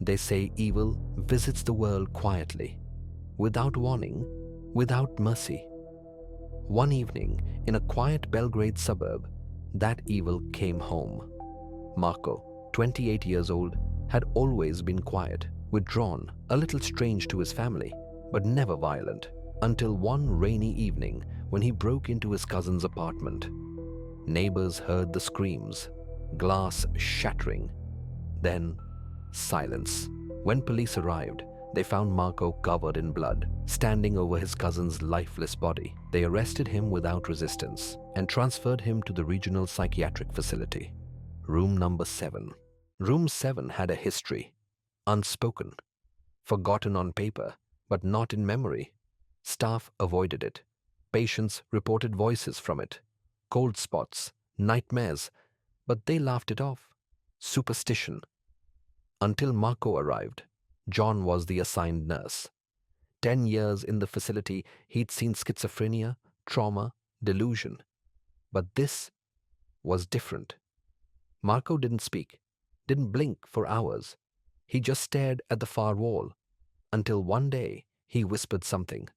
They say evil visits the world quietly, without warning, without mercy. One evening, in a quiet Belgrade suburb, that evil came home. Marko, 28 years old, had always been quiet, withdrawn, a little strange to his family, but never violent, until one rainy evening when he broke into his cousin's apartment. Neighbors heard the screams, glass shattering, then silence. When police arrived, they found Marko covered in blood, standing over his cousin's lifeless body. They arrested him without resistance and transferred him to the regional psychiatric facility. Room number 7. Room 7 had a history, unspoken, forgotten on paper, but not in memory. Staff avoided it. Patients reported voices from it, cold spots, nightmares, but they laughed it off. Superstition. Until Marko arrived, John was the assigned nurse. 10 years in the facility, he'd seen schizophrenia, trauma, delusion. But this was different. Marko didn't speak, didn't blink for hours. He just stared at the far wall, until one day he whispered something.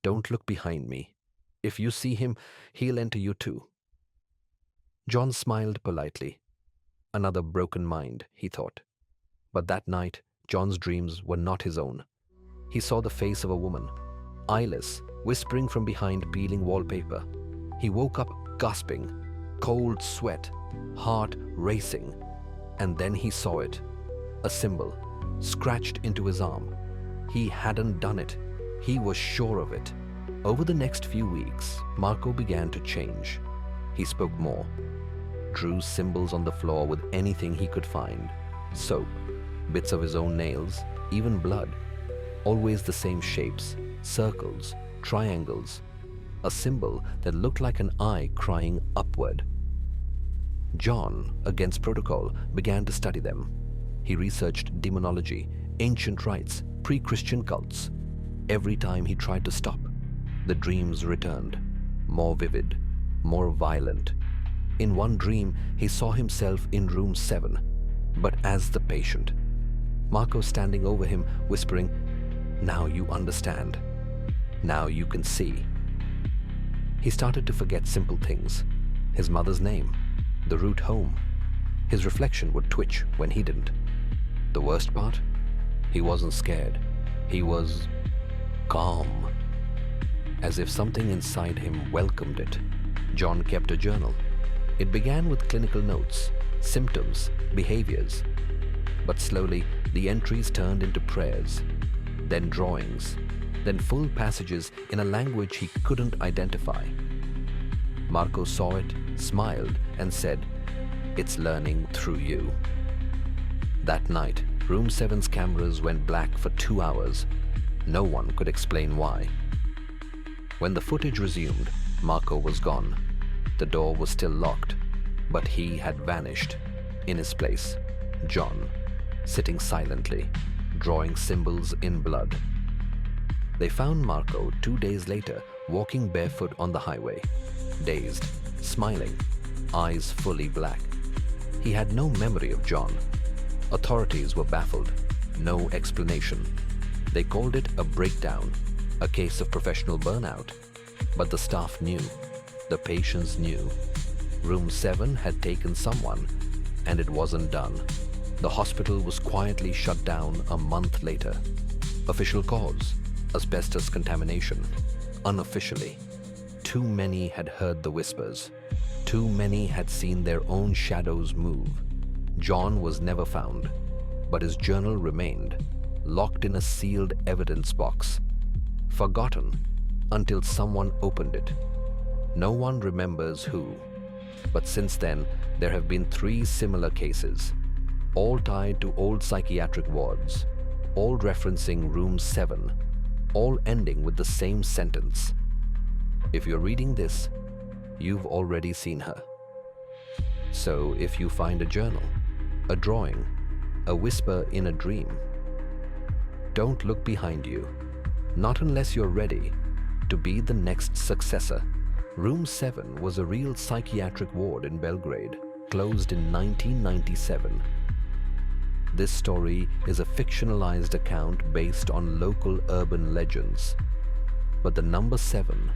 "Don't look behind me. If you see him, he'll enter you too." John smiled politely. Another broken mind, he thought. But that night, John's dreams were not his own. He saw the face of a woman, eyeless, whispering from behind peeling wallpaper. He woke up gasping, cold sweat, heart racing. And then he saw it, a symbol, scratched into his arm. He hadn't done it. He was sure of it. Over the next few weeks, Marko began to change. He spoke more, drew symbols on the floor with anything he could find. Soap, bits of his own nails, even blood. Always the same shapes, circles, triangles. A symbol that looked like an eye crying upward. John, against protocol, began to study them. He researched demonology, ancient rites, pre-Christian cults. Every time he tried to stop, the dreams returned, more vivid, more violent. In one dream, he saw himself in room 7, but as the patient. Marko standing over him, whispering, "Now you understand. Now you can see." He started to forget simple things. His mother's name, the route home. His reflection would twitch when he didn't. The worst part? He wasn't scared. He was calm. As if something inside him welcomed it. John kept a journal. It began with clinical notes, symptoms, behaviors. But slowly, the entries turned into prayers, then drawings, then full passages in a language he couldn't identify. Marko saw it, smiled, and said, "It's learning through you." That night, room 7's cameras went black for 2 hours. No one could explain why. When the footage resumed, Marko was gone. The door was still locked, but he had vanished. In his place, John, sitting silently, drawing symbols in blood. They found Marko 2 days later, walking barefoot on the highway, dazed, smiling, eyes fully black. He had no memory of John. Authorities were baffled. No explanation. They called it a breakdown, a case of professional burnout. But the staff knew. The patients knew. Room 7 had taken someone, and it wasn't done. The hospital was quietly shut down a month later. Official cause, asbestos contamination. Unofficially, too many had heard the whispers. Too many had seen their own shadows move. John was never found, but his journal remained, locked in a sealed evidence box. Forgotten until someone opened it. No one remembers who. But since then, there have been 3 similar cases, all tied to old psychiatric wards, all referencing room 7, all ending with the same sentence. If you're reading this, you've already seen her. So if you find a journal, a drawing, a whisper in a dream, don't look behind you, not unless you're ready to be the next successor. Room 7 was a real psychiatric ward in Belgrade, closed in 1997. This story is a fictionalized account based on local urban legends. But the number 7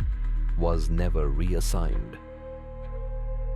was never reassigned.